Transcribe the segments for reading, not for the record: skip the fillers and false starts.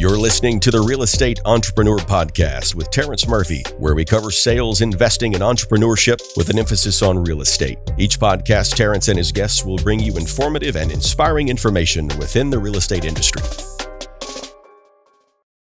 You're listening to the Real Estate Entrepreneur Podcast with Terrence Murphy, where we cover sales, investing, and entrepreneurship with an emphasis on real estate. Each podcast, Terrence and his guests will bring you informative and inspiring information within the real estate industry.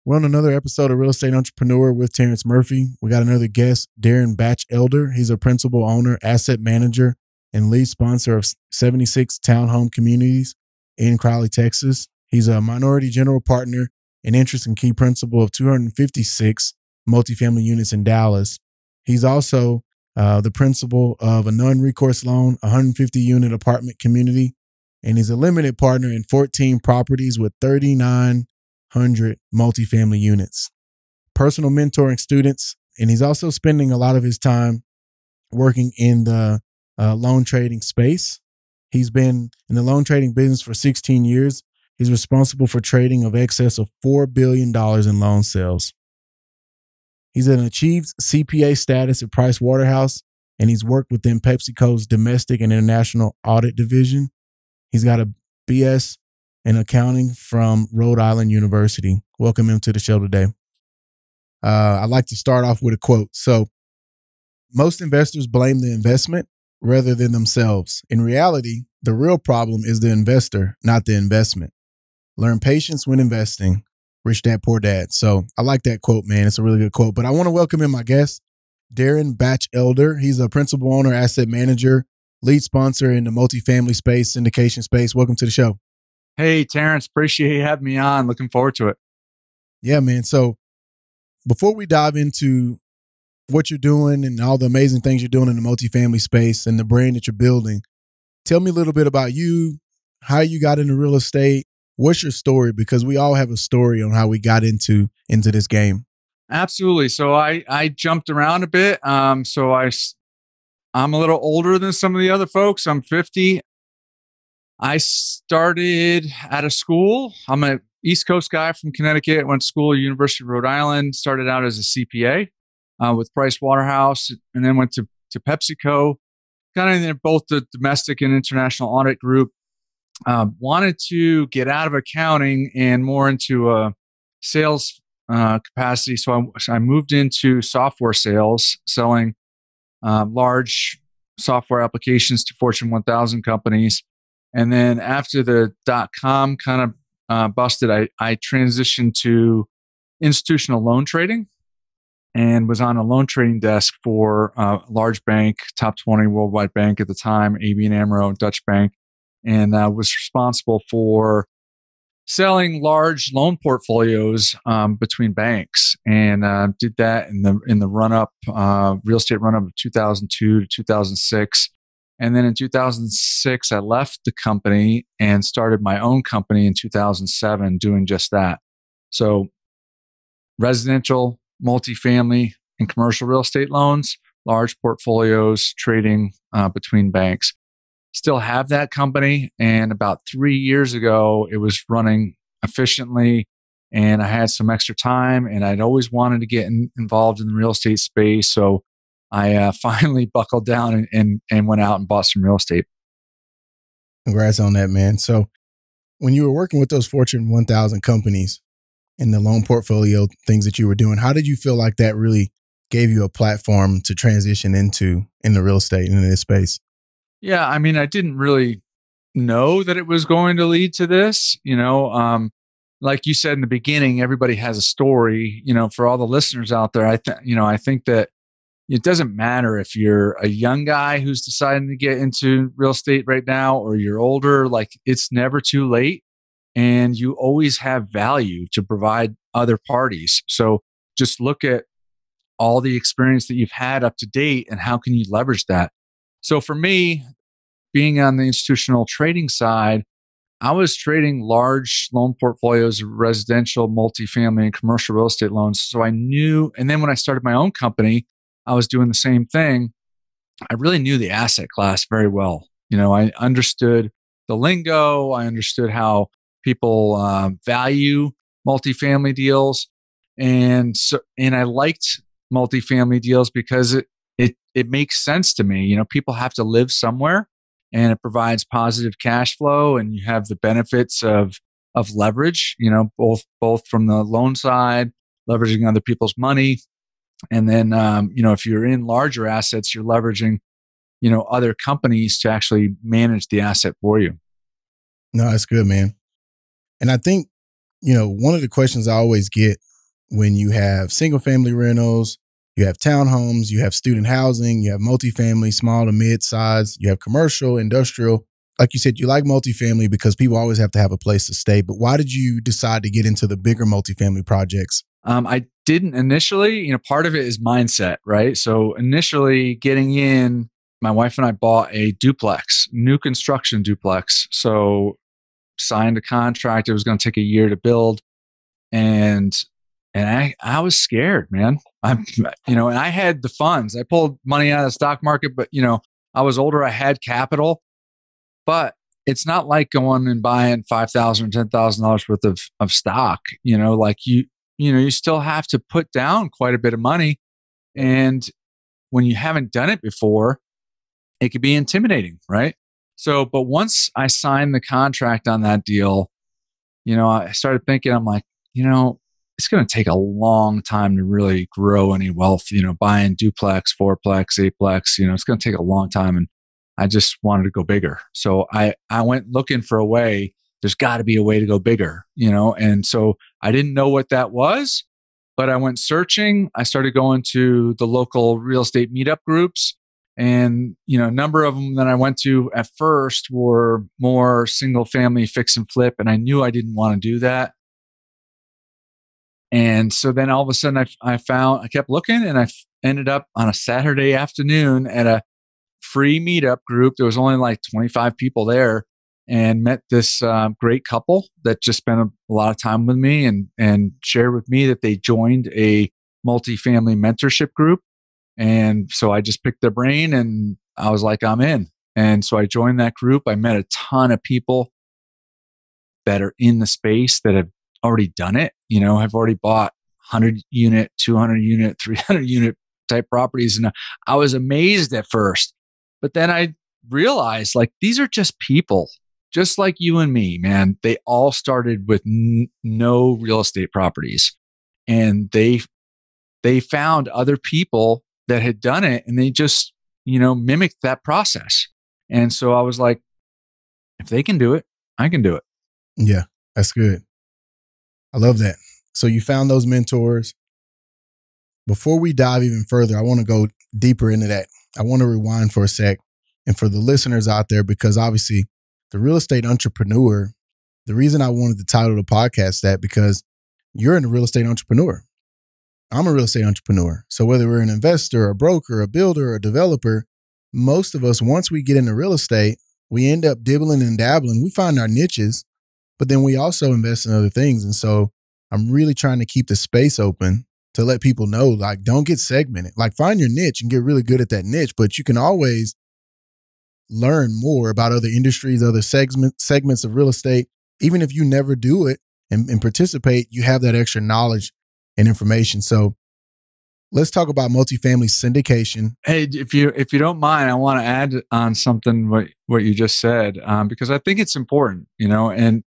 We're on another episode of Real Estate Entrepreneur with Terrence Murphy. We got another guest, Darin Batchelder. He's a principal owner, asset manager, and lead sponsor of 76 townhome communities in Crowley, Texas. He's a minority general partner and interest and key principal of 256 multifamily units in Dallas. He's also the principal of a non-recourse loan, 150-unit apartment community, and he's a limited partner in 14 properties with 3,900 multifamily units. Personal mentoring students, and he's also spending a lot of his time working in the loan trading space. He's been in the loan trading business for 16 years. He's responsible for trading of excess of $4 billion in loan sales. He's an achieved CPA status at Price Waterhouse, and he's worked within PepsiCo's domestic and international audit division. He's got a BS in accounting from Rhode Island University. Welcome him to the show today. I'd like to start off with a quote. So, most investors blame the investment rather than themselves. In reality, the real problem is the investor, not the investment. Learn patience when investing. Rich Dad, Poor Dad. So I like that quote, man. It's a really good quote. But I want to welcome in my guest, Darin Batchelder. He's a principal owner, asset manager, lead sponsor in the multifamily space, syndication space. Welcome to the show. Hey, Terrence. Appreciate you having me on. Looking forward to it. Yeah, man. So before we dive into what you're doing and all the amazing things you're doing in the multifamily space and the brand that you're building, tell me a little bit about you, how you got into real estate. What's your story? Because we all have a story on how we got into this game. Absolutely. So I jumped around a bit. I'm a little older than some of the other folks. I'm 50. I started at a school. I'm an East Coast guy from Connecticut. Went to school at University of Rhode Island. Started out as a CPA with Price Waterhouse, and then went to PepsiCo. Kind of in both the domestic and international audit group. Wanted to get out of accounting and more into a sales capacity. So I moved into software sales, selling large software applications to Fortune 1000 companies. And then after the .com kind of busted, I transitioned to institutional loan trading and was on a loan trading desk for a large bank, top 20 worldwide bank at the time, ABN AMRO, Dutch bank. And was responsible for selling large loan portfolios between banks, and did that in the run up, real estate run up of 2002 to 2006. And then in 2006, I left the company and started my own company in 2007, doing just that. So, residential, multifamily, and commercial real estate loans, large portfolios, trading between banks. Still have that company. And about 3 years ago, it was running efficiently and I had some extra time and I'd always wanted to get involved in the real estate space. So I finally buckled down and went out and bought some real estate. Congrats on that, man. So when you were working with those Fortune 1000 companies and the loan portfolio things that you were doing, how did you feel like that really gave you a platform to transition into the real estate in this space? Yeah, I mean, I didn't really know that it was going to lead to this. Like you said in the beginning, everybody has a story. For all the listeners out there, I think that it doesn't matter if you're a young guy who's deciding to get into real estate right now, or you're older. Like, it's never too late, and you always have value to provide other parties. So just look at all the experience that you've had up to date, and how can you leverage that? So for me, being on the institutional trading side, I was trading large loan portfolios of residential, multifamily, and commercial real estate loans. So I knew, and then when I started my own company, I was doing the same thing. I really knew the asset class very well. I understood the lingo. I understood how people value multifamily deals. And I liked multifamily deals because it makes sense to me. People have to live somewhere, and it provides positive cash flow, and you have the benefits of of leverage, both from the loan side, leveraging other people's money. And then, if you're in larger assets, you're leveraging, other companies to actually manage the asset for you. No, that's good, man. And I think, one of the questions I always get when you have single family rentals, you have townhomes, you have student housing, you have multifamily, small to mid size, you have commercial, industrial. Like you said, you like multifamily because people always have to have a place to stay. But why did you decide to get into the bigger multifamily projects? I didn't initially. Part of it is mindset, right? So initially getting in, my wife and I bought a duplex, new construction duplex. So signed a contract. It was going to take a year to build. And I was scared, man. And I had the funds. I pulled money out of the stock market, but I was older. I had capital, but it's not like going and buying $5,000 or $10,000 worth of stock. You still have to put down quite a bit of money, and when you haven't done it before, it could be intimidating, right? So, but once I signed the contract on that deal, I started thinking, I'm like, it's going to take a long time to really grow any wealth, buying duplex, fourplex, eightplex, it's going to take a long time. And I just wanted to go bigger. So I went looking for a way. There's got to be a way to go bigger, and so I didn't know what that was, but I went searching. I started going to the local real estate meetup groups, and a number of them that I went to at first were more single family fix and flip, and I knew I didn't want to do that. And so then all of a sudden I kept looking, and I ended up on a Saturday afternoon at a free meetup group. There was only like 25 people there, and met this great couple that just spent a lot of time with me and shared with me that they joined a multifamily mentorship group. And so I just picked their brain, and I was like, I'm in. And so I joined that group. I met a ton of people that are in the space that have already done it, have already bought 100 unit, 200 unit, 300 unit type properties. And I was amazed at first, but then I realized, like, these are just people just like you and me, man. They all started with no real estate properties, and they found other people that had done it, and they just, mimicked that process. And so I was like, if they can do it, I can do it. Yeah, that's good. I love that. So you found those mentors. Before we dive even further, I want to go deeper into that. I want to rewind for a sec. And for the listeners out there, because obviously the real estate entrepreneur, the reason I wanted to title the podcast that, because you're a real estate entrepreneur. I'm a real estate entrepreneur. So whether we're an investor, a broker, a builder, or a developer, most of us, once we get into real estate, we end up dibbling and dabbling. We find our niches, but then we also invest in other things. And so I'm really trying to keep the space open to let people know, like, don't get segmented. Like, find your niche and get really good at that niche, but you can always learn more about other industries, other segments of real estate. Even if you never do it and participate, you have that extra knowledge and information. So let's talk about multifamily syndication. Hey, if you don't mind, I want to add on something what you just said, because I think it's important, and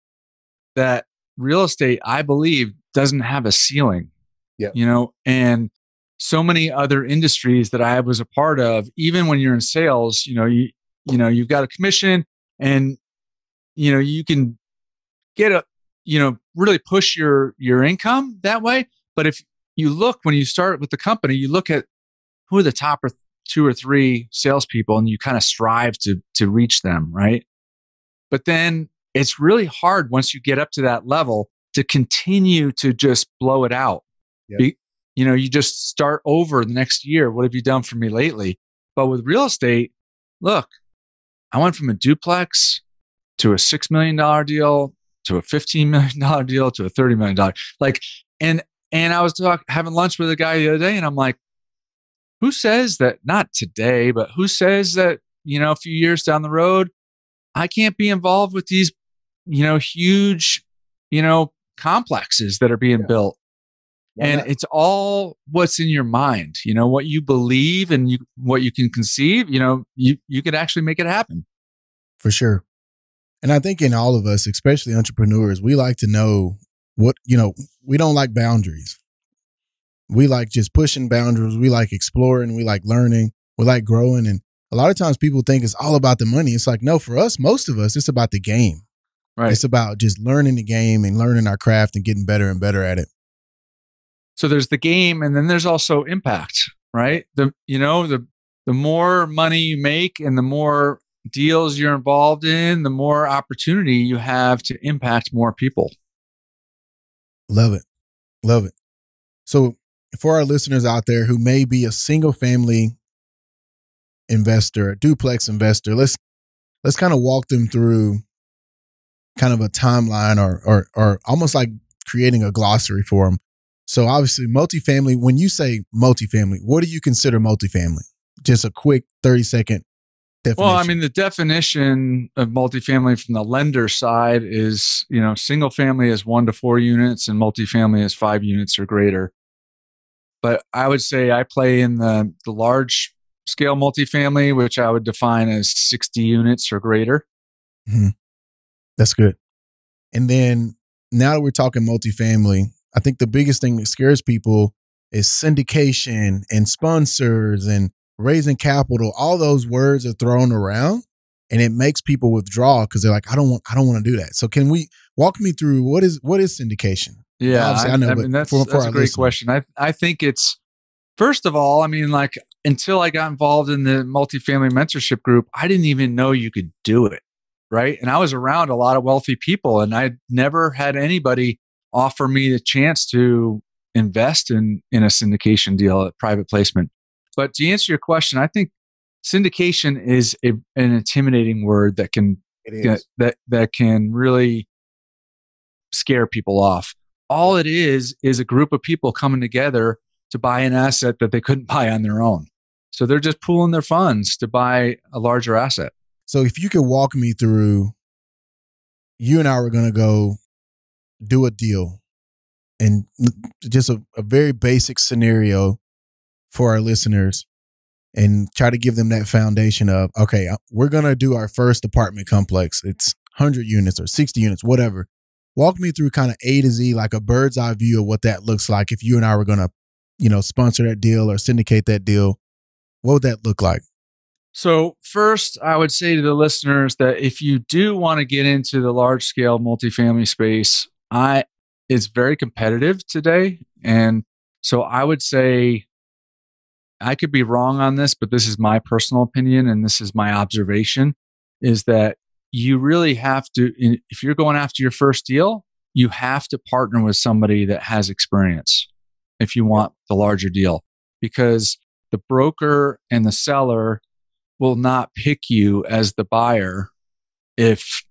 that real estate, I believe, doesn't have a ceiling. Yeah. And so many other industries that I was a part of, even when you're in sales, you've got a commission, and you can get really push your income that way. But if you look, when you start with the company, you look at who are the top 2 or 3 salespeople, and you kind of strive to reach them, right? But then it's really hard once you get up to that level to continue to just blow it out. Yep. You just start over the next year. What have you done for me lately? But with real estate, look, I went from a duplex to a $6 million deal to a $15 million deal to a $30 million. And I was having lunch with a guy the other day, and I'm like, who says that, not today, but who says that, a few years down the road, I can't be involved with these, huge, complexes that are being built. And it's all what's in your mind, what you believe and what you can conceive, you could actually make it happen. For sure. And I think in all of us, especially entrepreneurs, we like to know we don't like boundaries. We like just pushing boundaries. We like exploring. We like learning. We like growing. And a lot of times people think it's all about the money. It's like, no, for us, most of us, it's about the game. Right. It's about just learning the game and learning our craft and getting better and better at it. So there's the game, and then there's also impact, right? The more money you make and the more deals you're involved in, the more opportunity you have to impact more people. Love it. Love it. So for our listeners out there who may be a single family investor, a duplex investor, let's kind of walk them through kind of a timeline or almost like creating a glossary for them. So obviously multifamily, when you say multifamily, what do you consider multifamily? Just a quick 30-second definition. Well, I mean, the definition of multifamily from the lender side is, single family is 1 to 4 units and multifamily is 5 units or greater. But I would say I play in the large scale multifamily, which I would define as 60 units or greater. Mm-hmm. That's good. And then now that we're talking multifamily, I think the biggest thing that scares people is syndication and sponsors and raising capital. All those words are thrown around and it makes people withdraw because they're like, I don't want to do that. So can we walk me through what is syndication? Yeah, I mean, that's a great question. I think it's, first of all, I mean, like until I got involved in the multifamily mentorship group, I didn't even know you could do it. Right. And I was around a lot of wealthy people and I never had anybody offer me the chance to invest in a syndication deal at private placement. But to answer your question, I think syndication is an intimidating word that can that can really scare people off. All it is a group of people coming together to buy an asset that they couldn't buy on their own. So they're just pooling their funds to buy a larger asset. So if you could walk me through, you and I were going to go do a deal and just a very basic scenario for our listeners and try to give them that foundation of, okay, we're going to do our first apartment complex. It's 100 units or 60 units, whatever. Walk me through kind of A to Z, like a bird's eye view of what that looks like. If you and I were going to, sponsor that deal or syndicate that deal, what would that look like? So first, I would say to the listeners that if you do want to get into the large scale multifamily space, it's very competitive today. And so I would say, I could be wrong on this, but this is my personal opinion and this is my observation, is that you really have to, if you're going after your first deal, you have to partner with somebody that has experience if you want the larger deal, because the broker and the seller will not pick you as the buyer if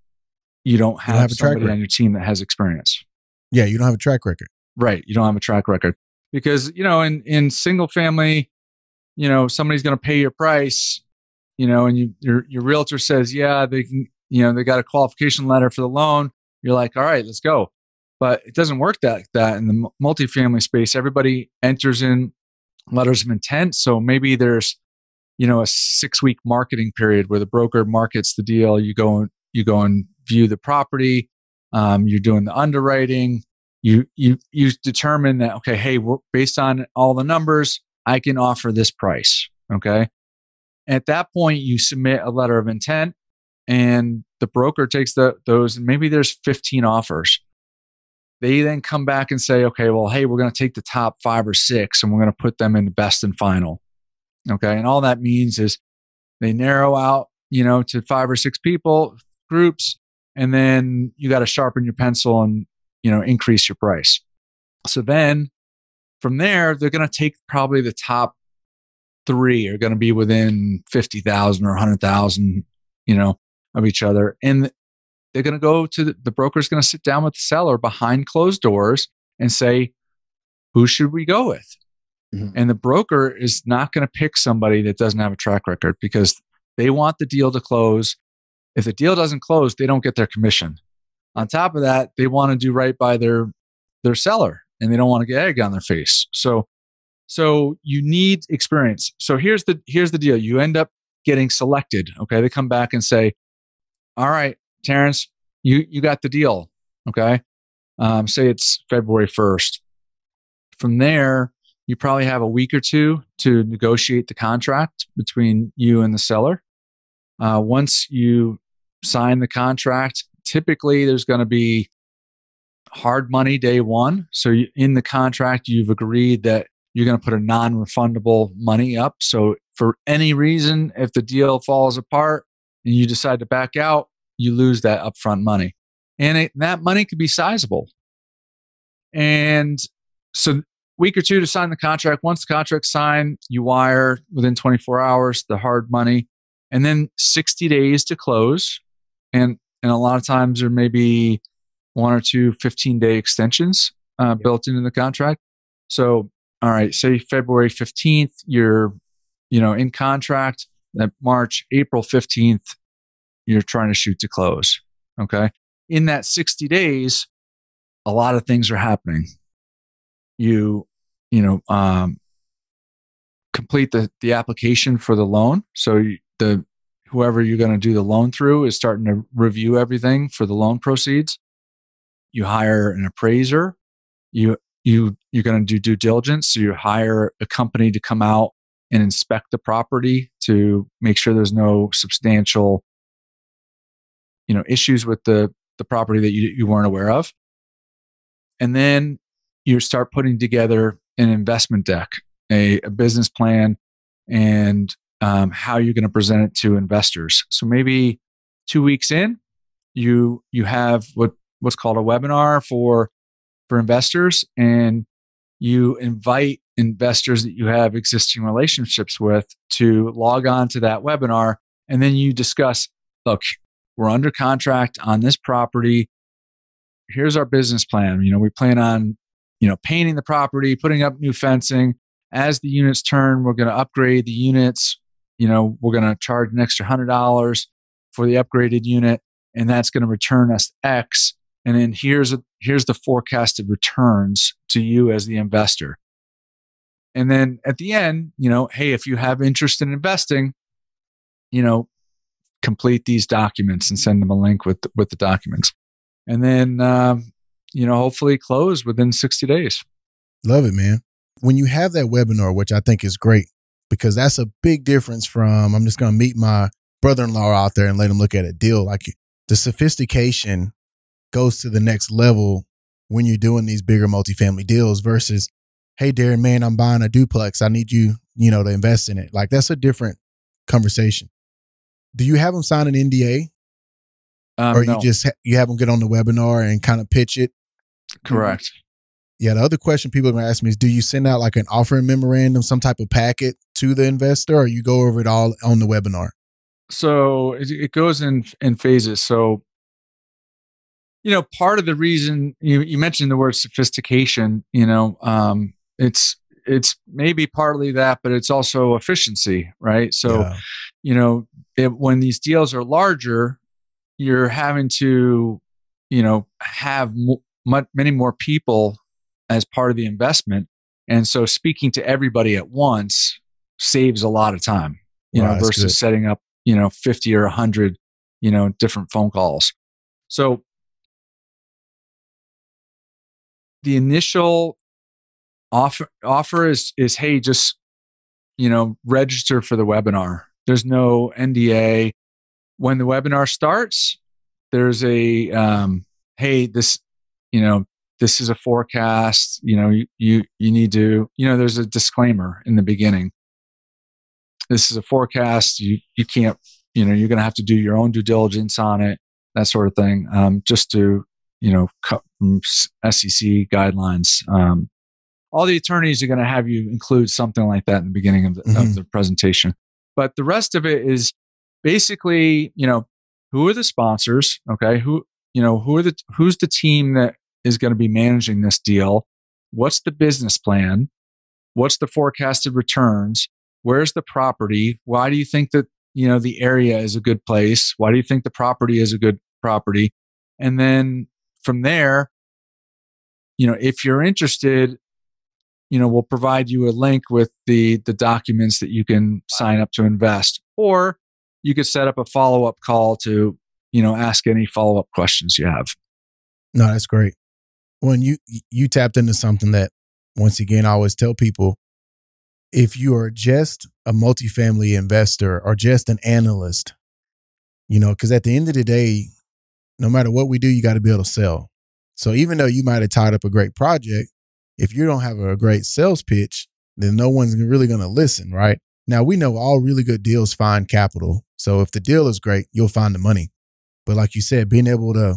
you don't have somebody on your team that has experience. Yeah, you don't have a track record. Right. You don't have a track record. Because, in single family, somebody's going to pay your price, and your realtor says, yeah, they can, they got a qualification letter for the loan. You're like, all right, let's go. But it doesn't work like that in the multifamily space. Everybody enters in letters of intent. So maybe there's, a 6-week marketing period where the broker markets the deal. You go and view the property. You're doing the underwriting. You determine that, okay, hey, based on all the numbers, I can offer this price. Okay. At that point, you submit a letter of intent and the broker takes those, and maybe there's 15 offers. They then come back and say, okay, well, hey, we're going to take the top 5 or 6 and we're going to put them in the best and final. Okay. And all that means is they narrow out, to 5 or 6 groups, and then you got to sharpen your pencil and, increase your price. So then from there, they're going to take probably the top 3 are going to be within 50,000 or 100,000, of each other. And they're going to go to the broker's going to sit down with the seller behind closed doors and say, who should we go with? Mm-hmm. And the broker is not going to pick somebody that doesn't have a track record because they want the deal to close. If the deal doesn't close, they don't get their commission. On top of that, they want to do right by their seller and they don't want to get egg on their face. So you need experience. So here's the deal. You end up getting selected. Okay. They come back and say, all right, Terrence, you got the deal. Okay. Say it's February 1st. From there, you probably have a week or two to negotiate the contract between you and the seller. Once you sign the contract, typically there's going to be hard money day one. So in the contract, you've agreed that you're going to put a non-refundable money up. So for any reason, if the deal falls apart and you decide to back out, you lose that upfront money. And that money could be sizable. And so week or two to sign the contract. Once the contract's signed, you wire within 24 hours the hard money, and then 60 days to close. And a lot of times there may be one or two 15-day extensions built into the contract. So, all right, say February 15th, you're in contract. That April 15th, you're trying to shoot to close. Okay. In that 60 days, a lot of things are happening. You complete the application for the loan. So whoever you're going to do the loan through is starting to review everything for the loan proceeds. You hire an appraiser. You're going to do due diligence. So you hire a company to come out and inspect the property to make sure there's no substantial, issues with the property that you weren't aware of. And then you start putting together an investment deck, a business plan, and how you're going to present it to investors. So maybe 2 weeks in, you have what's called a webinar for investors, and you invite investors that you have existing relationships with to log on to that webinar. And then you discuss, look, we're under contract on this property. Here's our business plan. We plan on, painting the property, putting up new fencing. As the units turn, we're going to upgrade the units. We're going to charge an extra $100 for the upgraded unit, and that's going to return us X. And then here's the forecasted returns to you as the investor. And then at the end, hey, if you have interest in investing, complete these documents and send them a link with the documents. And then, hopefully close within 60 days. Love it, man. When you have that webinar, which I think is great, because that's a big difference from, I'm just going to meet my brother-in-law out there and let him look at a deal. Like, the sophistication goes to the next level when you're doing these bigger multifamily deals versus, hey, Darin, man, I'm buying a duplex. I need you, to invest in it. Like, that's a different conversation. Do you have them sign an NDA? Or no. you have them get on the webinar and kind of pitch it? Correct. Yeah. The other question people are going to ask me is, do you send out like an offering memorandum, some type of packet to the investor, or you go over it all on the webinar? So it goes in phases. So, part of the reason you mentioned the word sophistication, it's maybe partly that, but it's also efficiency, right? So, when these deals are larger, you're having to, have many more people as part of the investment. And so speaking to everybody at once saves a lot of time, versus setting up, 50 or 100, different phone calls. So the initial offer is, hey, just, register for the webinar. There's no NDA. When the webinar starts, there's a, hey, this is a forecast, you need to, there's a disclaimer in the beginning. This is a forecast. You can't, you're going to have to do your own due diligence on it, that sort of thing. Just to, cut from SEC guidelines. All the attorneys are going to have you include something like that in the beginning of the presentation. But the rest of it is basically, who are the sponsors? Okay. Who's the team that is going to be managing this deal? What's the business plan? What's the forecasted returns? Where's the property? Why do you think that, the area is a good place? Why do you think the property is a good property? And then from there, if you're interested, we'll provide you a link with the documents that you can sign up to invest, or you could set up a follow-up call to, ask any follow-up questions you have. No, that's great. When you tapped into something that, once again, I always tell people, if you are just a multifamily investor or just an analyst, because at the end of the day, no matter what we do, you got to be able to sell. So even though you might have tied up a great project, if you don't have a great sales pitch, then no one's really going to listen, right? Now, we know all really good deals find capital. So if the deal is great, you'll find the money. But like you said, being able to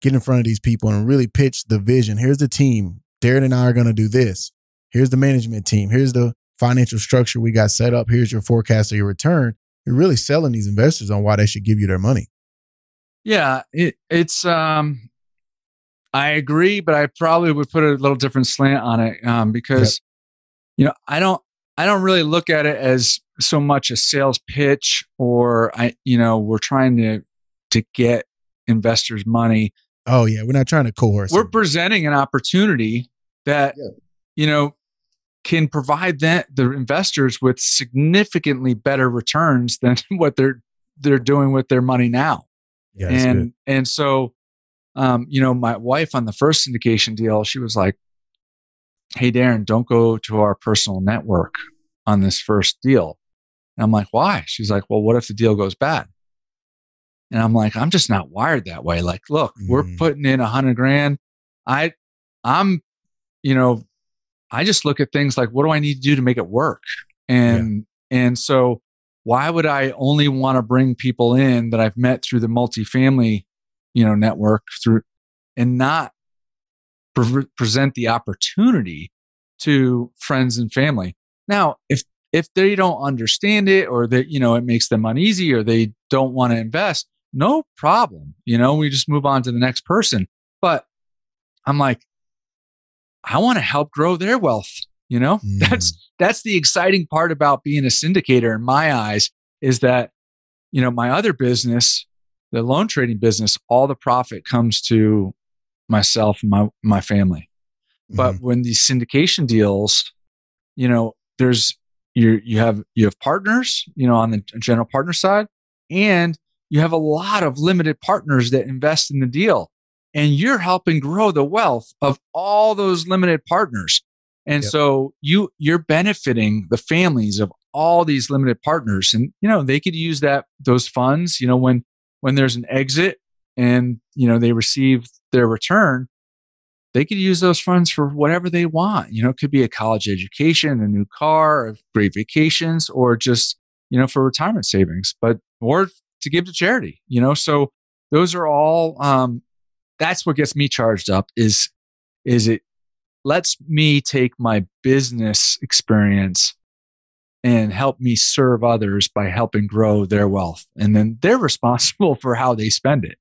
get in front of these people and really pitch the vision. Here's the team. Darin and I are going to do this. Here's the management team. Here's the financial structure we got set up. Here's your forecast of your return. You're really selling these investors on why they should give you their money. Yeah, it's I agree, but I probably would put a little different slant on it because I don't really look at it as so much a sales pitch or we're trying to get investors money. Oh yeah, we're not trying to coerce. We're presenting an opportunity that can provide the investors with significantly better returns than what they're doing with their money now. Yeah, and so my wife on the first syndication deal, she was like, "Hey Darin, don't go to our personal network on this first deal." And I'm like, "Why?" She's like, "Well, what if the deal goes bad?" And I'm like, "I'm just not wired that way. Like, look, we're putting in $100,000. I just look at things like, what do I need to do to make it work? And so why would I only want to bring people in that I've met through the multifamily, network and not present the opportunity to friends and family? Now, if they don't understand it or that, it makes them uneasy or they don't want to invest, no problem. We just move on to the next person. But I'm like, I want to help grow their wealth. That's the exciting part about being a syndicator in my eyes is that, my other business, the loan trading business, all the profit comes to myself and my family. But when these syndication deals, there's you have partners, on the general partner side, and you have a lot of limited partners that invest in the deal. And you're helping grow the wealth of all those limited partners. And so you're benefiting the families of all these limited partners. And, they could use those funds, when there's an exit and, they receive their return, they could use those funds for whatever they want. It could be a college education, a new car, great vacations, or just, for retirement savings, or to give to charity, so those are all, that's what gets me charged up is it lets me take my business experience and help me serve others by helping grow their wealth. And then they're responsible for how they spend it.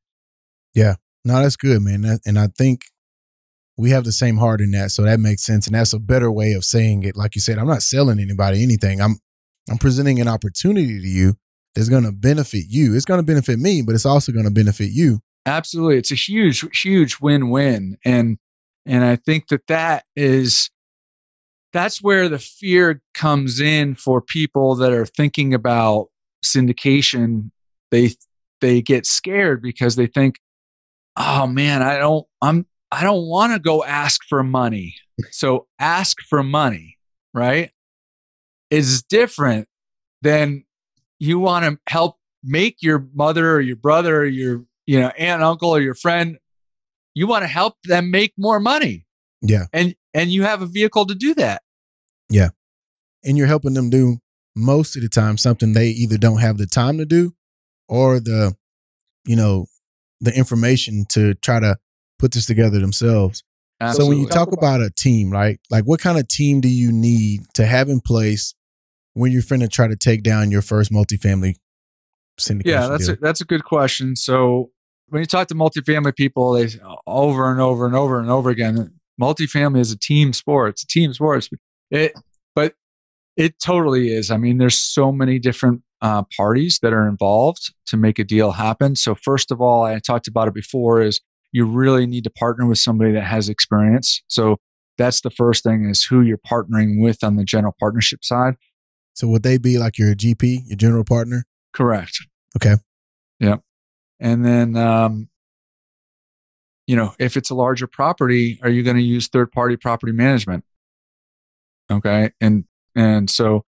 Yeah, no, that's good, man. And I think we have the same heart in that. So that makes sense. And that's a better way of saying it. Like you said, I'm not selling anybody anything. I'm presenting an opportunity to you that's going to benefit you. It's going to benefit me, but it's also going to benefit you. Absolutely. It's a huge, huge win-win. And I think that's where the fear comes in for people that are thinking about syndication. They get scared because they think, oh man, I don't want to go ask for money. So ask for money, right? Is different than you want to help make your mother or your brother or your aunt, uncle, or your friend, you want to help them make more money. Yeah. And you have a vehicle to do that. Yeah. And you're helping them do most of the time something they either don't have the time to do or the information to try to put this together themselves. Absolutely. So when you talk about a team, right? Like what kind of team do you need to have in place when you're finna try to take down your first multifamily syndication? Yeah, that's a good question. So when you talk to multifamily people, they over and over and over and over again, multifamily is a team sport. It's a team sport. But it totally is. I mean, there's so many different parties that are involved to make a deal happen. So first of all, I talked about it before, is you really need to partner with somebody that has experience. So that's the first thing, is who you're partnering with on the general partnership side. So would they be like your GP, your general partner? Correct. Okay. Yeah. And then, if it's a larger property, are you going to use third-party property management? Okay. And so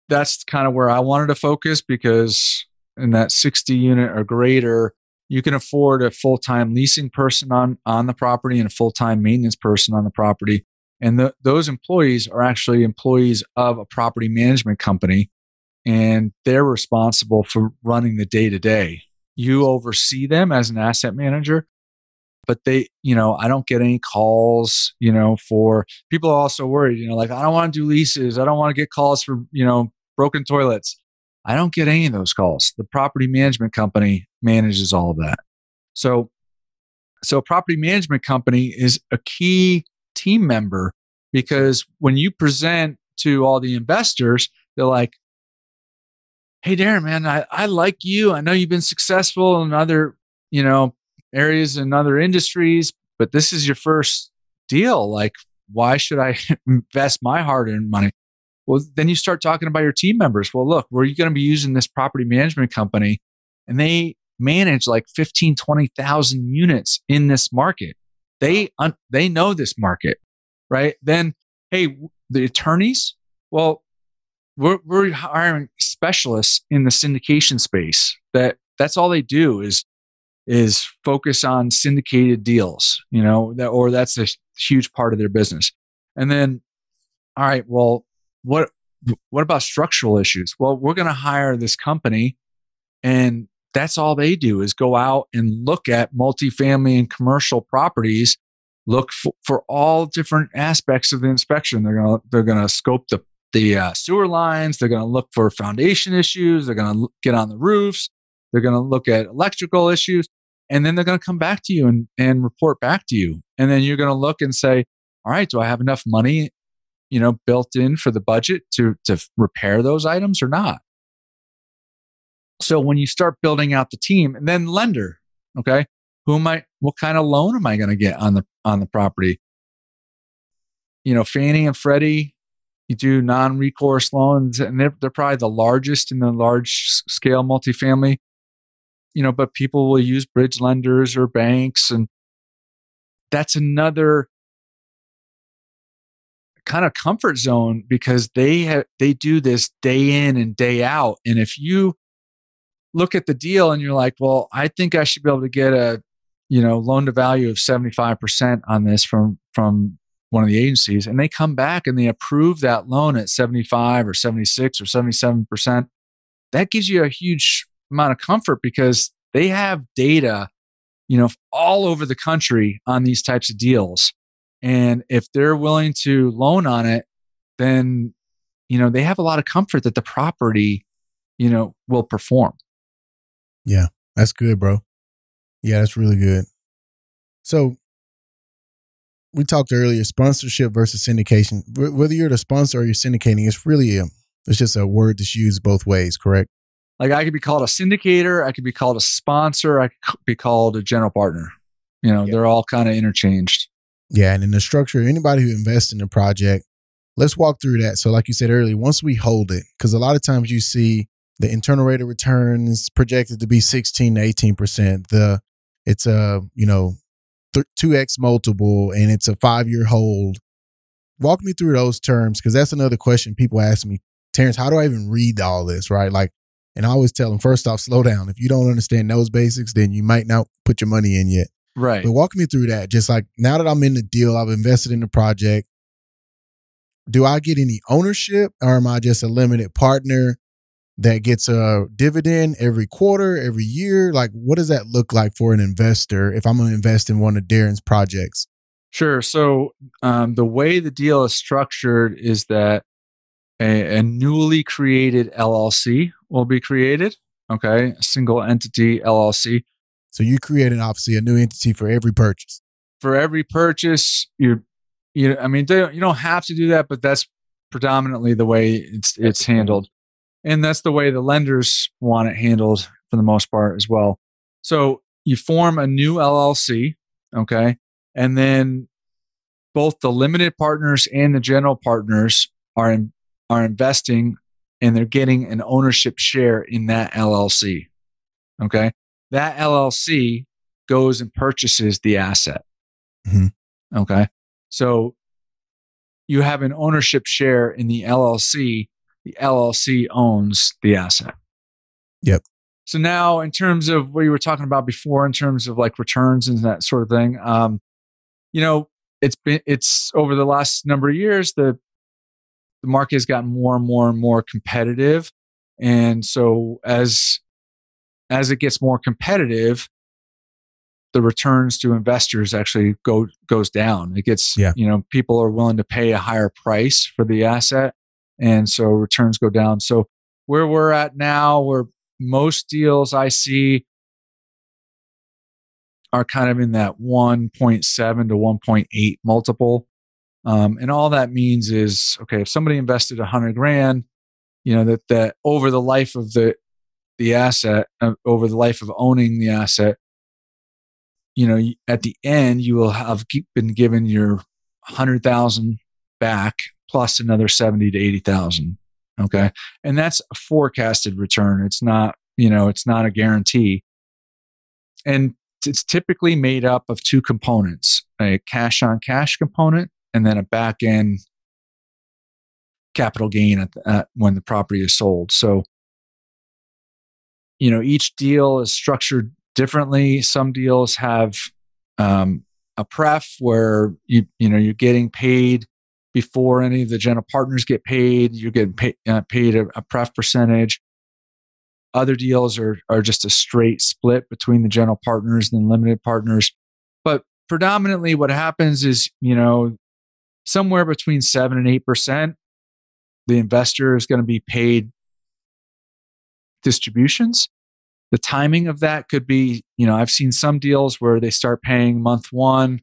that's kind of where I wanted to focus, because in that 60 unit or greater, you can afford a full-time leasing person on the property and a full-time maintenance person on the property. And those employees are actually employees of a property management company, and they're responsible for running the day-to-day. You oversee them as an asset manager, but I don't get any calls, for people are also worried, like, I don't want to do leases. I don't want to get calls for, broken toilets. I don't get any of those calls. The property management company manages all of that. So property management company is a key team member, because when you present to all the investors, they're like, hey, Darin, man, I like you. I know you've been successful in other, areas and other industries, but this is your first deal. Like, why should I invest my hard-earned money? Well, then you start talking about your team members. Well, look, we're going to be using this property management company, and they manage like 15, 20,000 units in this market. They know this market, right? Then, hey, the attorneys, well, we're hiring specialists in the syndication space. That's all they do is focus on syndicated deals, that's a huge part of their business. And then, all right, well, what about structural issues? Well, we're going to hire this company, and that's all they do is go out and look at multifamily and commercial properties, look for all different aspects of the inspection. They're going to scope the sewer lines. They're going to look for foundation issues. They're going to get on the roofs. They're going to look at electrical issues, and then they're going to come back to you and report back to you. And then you're going to look and say, all right, do I have enough money, built in for the budget to repair those items or not? So when you start building out the team, and then lender, okay, what kind of loan am I going to get on the property? Fannie and Freddie, you do non-recourse loans, and they're probably the largest in the large scale multifamily, but people will use bridge lenders or banks. And that's another kind of comfort zone, because they do this day in and day out. And if you look at the deal and you're like, well, I think I should be able to get a, loan to value of 75% on this from one of the agencies, and they come back and they approve that loan at 75 or 76 or 77%, that gives you a huge amount of comfort, because they have data, all over the country on these types of deals. And if they're willing to loan on it, then, they have a lot of comfort that the property, will perform. Yeah, that's good, bro. Yeah, that's really good. So we talked earlier, sponsorship versus syndication. Whether you're the sponsor or you're syndicating, it's just a word that's used both ways, correct? Like, I could be called a syndicator, I could be called a sponsor, I could be called a general partner. They're all kind of interchanged. Yeah, and in the structure, anybody who invests in a project, let's walk through that. So like you said earlier, once we hold it, because a lot of times you see the internal rate of return is projected to be 16 to 18%. It's a 2x multiple, and it's a 5-year hold. Walk me through those terms, because that's another question people ask me, Terrence, how do I even read all this, right? Like, and I always tell them, first off, slow down. If you don't understand those basics, then you might not put your money in yet. Right. But walk me through that. Just like, now that I'm in the deal, I've invested in the project, do I get any ownership, or am I just a limited partner that gets a dividend every quarter, every year? Like, what does that look like for an investor if I'm going to invest in one of Darin's projects? Sure. So the way the deal is structured is that a newly created LLC will be created. Okay. A single entity LLC. So you created, obviously, a new entity for every purchase. For every purchase, you don't have to do that, but that's predominantly the way it's handled. And that's the way the lenders want it handled for the most part as well. So you form a new LLC, okay? And then both the limited partners and the general partners are investing, and they're getting an ownership share in that LLC, okay? that LLC goes and purchases the asset. Mm-hmm. Okay. So you have an ownership share in the LLC. The LLC owns the asset. Yep. So now, in terms of what you were talking about before, in terms of like returns and that sort of thing, it's over the last number of years, the market has gotten more and more and more competitive, and so as it gets more competitive, the returns to investors actually goes down. It gets, people are willing to pay a higher price for the asset, and so returns go down. So where we're at now, where most deals I see are kind of in that 1.7 to 1.8 multiple. And all that means is, okay, if somebody invested $100,000, that over the life of the asset, over the life of owning the asset, at the end, you will have been given your 100,000 back plus another 70 to 80,000. Okay. And that's a forecasted return. It's not, it's not a guarantee. And it's typically made up of two components, a cash on cash component and then a back end capital gain at when the property is sold. So, each deal is structured differently. Some deals have a pref where you're getting paid before any of the general partners get paid. You're getting paid a pref percentage. Other deals are just a straight split between the general partners and the limited partners. But predominantly what happens is, somewhere between 7 and 8%, the investor is going to be paid distributions. The timing of that could be, I've seen some deals where they start paying month one,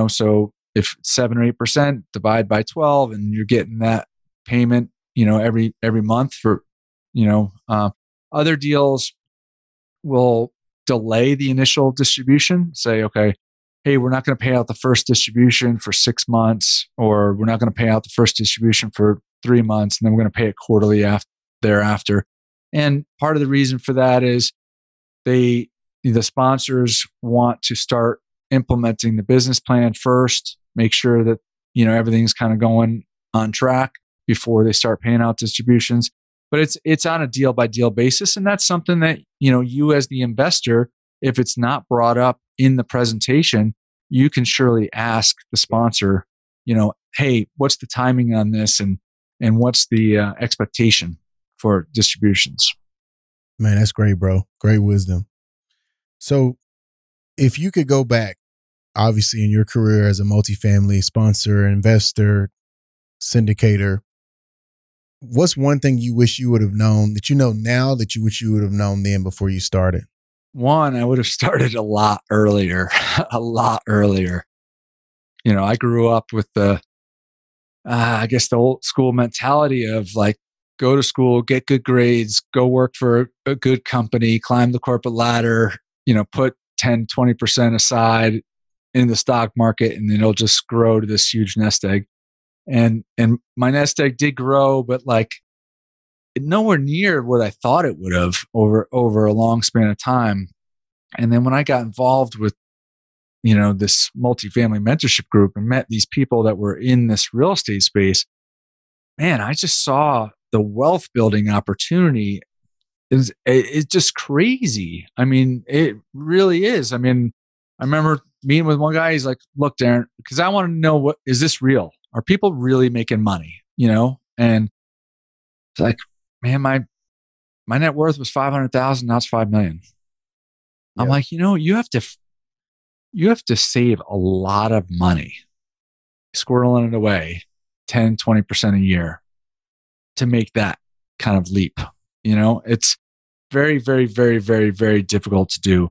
so if 7 or 8%, divide by 12 and you're getting that payment, every month for, other deals will delay the initial distribution, say, okay, hey, we're not going to pay out the first distribution for 6 months, or we're not going to pay out the first distribution for 3 months, and then we're going to pay it quarterly thereafter. And part of the reason for that is the sponsors want to start implementing the business plan first, make sure that, everything's kind of going on track before they start paying out distributions. But it's on a deal by deal basis. And that's something that, you as the investor, if it's not brought up in the presentation, you can surely ask the sponsor, hey, what's the timing on this? And what's the expectation for distributions? Man, that's great, bro. Great wisdom. So if you could go back, obviously in your career as a multifamily sponsor, investor, syndicator, what's one thing you wish you would have known that you know now that you wish you would have known then before you started? One, I would have started a lot earlier, a lot earlier. I grew up with the old school mentality of like, go to school, get good grades, go work for a good company, climb the corporate ladder, put 10, 20% aside in the stock market, and then it'll just grow to this huge nest egg. And my nest egg did grow, but like nowhere near what I thought it would have over a long span of time. And then when I got involved with, this multifamily mentorship group and met these people that were in this real estate space, man, I just saw the wealth building opportunity. It's just crazy. I mean, it really is. I mean, I remember meeting with one guy. He's like, look, Darin, because I want to know, is this real? Are people really making money? And it's like, man, my net worth was 500,000. Now it's 5 million. Yeah. I'm like, you have to save a lot of money, squirreling it away 10, 20% a year to make that kind of leap. It's very, very, very, very, very difficult to do.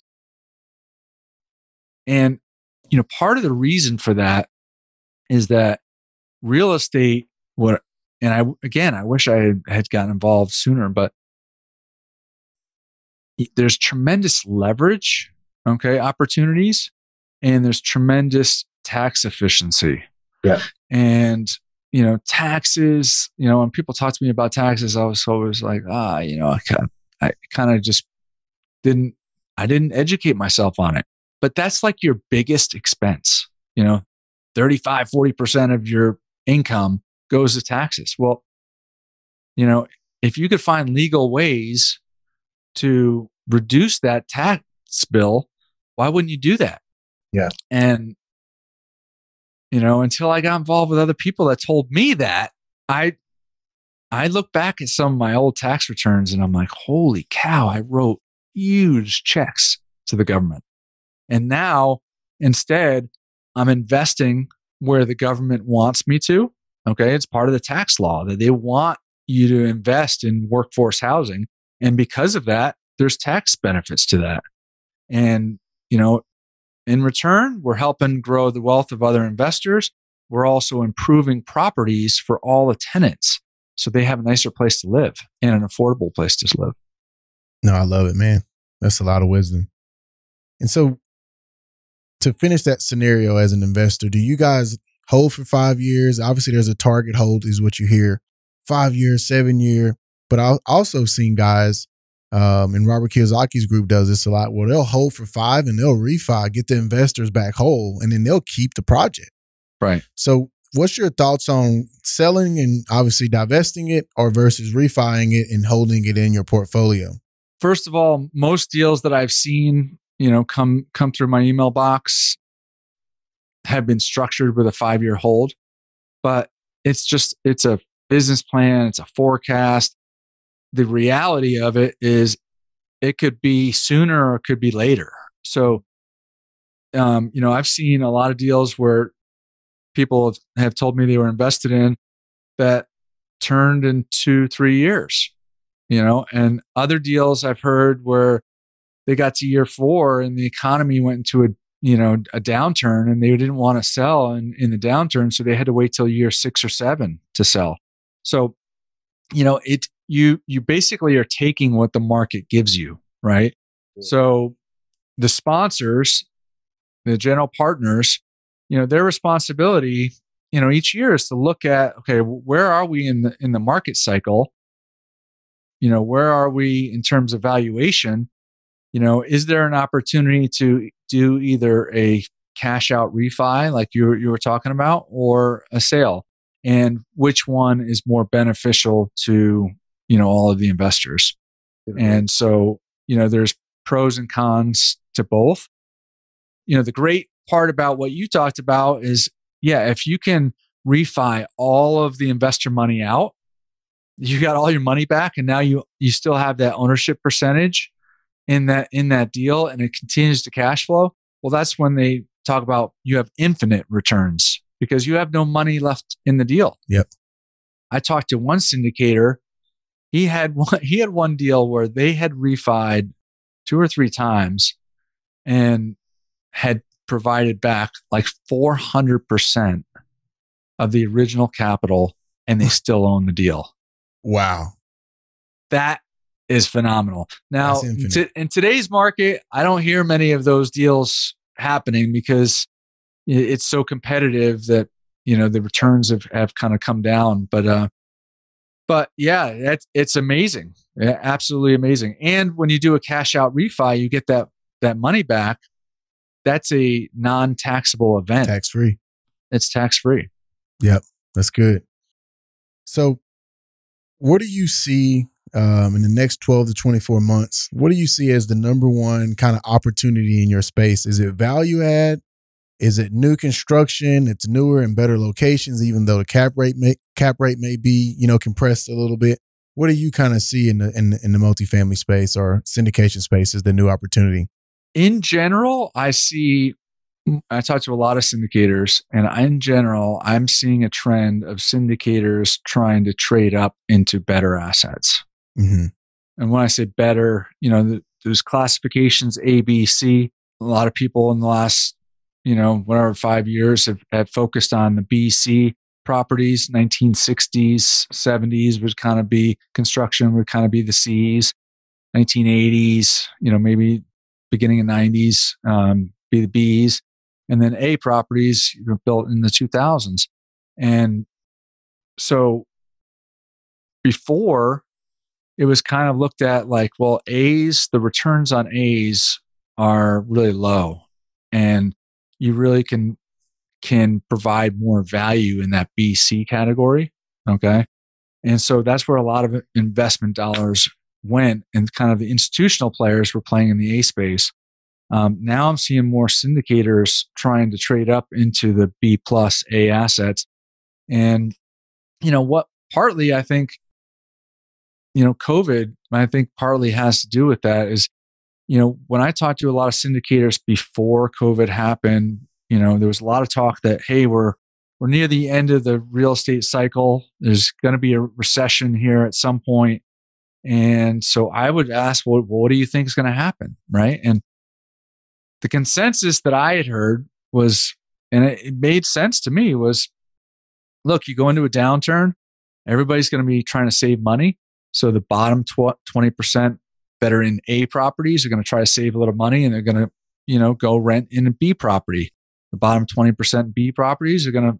And, part of the reason for that is that real estate, I wish I had gotten involved sooner, but there's tremendous leverage, opportunities, and there's tremendous tax efficiency. Yeah. And, taxes, when people talk to me about taxes, I was always like, I kind of just didn't I didn't educate myself on it. But that's like your biggest expense. 35, 40% of your income goes to taxes. Well, if you could find legal ways to reduce that tax bill, why wouldn't you do that? Yeah. And, until I got involved with other people that told me that, I look back at some of my old tax returns and I'm like, holy cow, I wrote huge checks to the government. And now instead, I'm investing where the government wants me to. Okay. It's part of the tax law that they want you to invest in workforce housing. And because of that, there's tax benefits to that. And, in return, we're helping grow the wealth of other investors. We're also improving properties for all the tenants so they have a nicer place to live and an affordable place to live. No, I love it, man. That's a lot of wisdom. And so to finish that scenario as an investor, do you guys hold for 5 years? Obviously, there's a target hold is what you hear. 5 years, 7 year. But I've also seen guys, and Robert Kiyosaki's group does this a lot, where they'll hold for 5 and they'll refi, get the investors back whole, and then they'll keep the project. Right. So what's your thoughts on selling and obviously divesting it or versus refining it and holding it in your portfolio? First of all, most deals that I've seen, come through my email box have been structured with a 5-year hold, but it's a business plan. It's a forecast. The reality of it is it could be sooner or it could be later. So, I've seen a lot of deals where people have told me they were invested in that turned in 2-3 years, and other deals I've heard where they got to year 4 and the economy went into a downturn and they didn't want to sell in the downturn. So they had to wait till year 6 or 7 to sell. So, you basically are taking what the market gives you, right? So the sponsors, the general partners, their responsibility, each year is to look at, okay, where are we in the market cycle? Where are we in terms of valuation? Is there an opportunity to do either a cash out refi like you were talking about or a sale? And which one is more beneficial to, all of the investors? And so, there's pros and cons to both. The great part about what you talked about is, if you can refi all of the investor money out, you got all your money back, and now you still have that ownership percentage in that deal, and it continues to cash flow. Well, that's when they talk about you have infinite returns because you have no money left in the deal. Yep. I talked to one syndicator. He had one deal where they had refied 2 or 3 times and had provided back like 400% of the original capital, and they still own the deal. Wow. That is phenomenal. Now, in today's market, I don't hear many of those deals happening because it's so competitive that, the returns have kind of come down. But yeah, it's amazing. Yeah, absolutely amazing. And when you do a cash out refi, you get that money back. That's a non-taxable event. Tax-free. It's tax-free. Yep. That's good. So what do you see in the next 12 to 24 months? What do you see as the number one kind of opportunity in your space? Is it value add? Is it new construction? It's newer and better locations, even though the cap rate may be, compressed a little bit. What do you kind of see in the multifamily space or syndication space as the new opportunity? In general, I talk to a lot of syndicators, and in general, I'm seeing a trend of syndicators trying to trade up into better assets. Mm-hmm. And when I say better, there's classifications A, B, C. A lot of people in the last, 5 years have focused on the B, C properties. 1960s, 70s would kind of be construction, would kind of be the C's. 1980s, maybe beginning of 90s, be the B's. And then A properties were built in the 2000s. And so before, it was kind of looked at like, well, A's, the returns on A's are really low, and you really can provide more value in that B, C category. Okay. And so that's where a lot of investment dollars went, and kind of the institutional players were playing in the A space. Now I'm seeing more syndicators trying to trade up into the B plus A assets. And, what partly I think, COVID, I think partly has to do with that is, when I talked to a lot of syndicators before COVID happened, there was a lot of talk that, hey, we're near the end of the real estate cycle. There's going to be a recession here at some point. And so I would ask, well, what do you think is going to happen? Right. And the consensus that I had heard was, and it made sense to me, was, look, you go into a downturn, everybody's going to be trying to save money. So the bottom 20% that are in A properties are going to try to save a little money, and they're going to, go rent in a B property. The bottom 20% B properties are going to,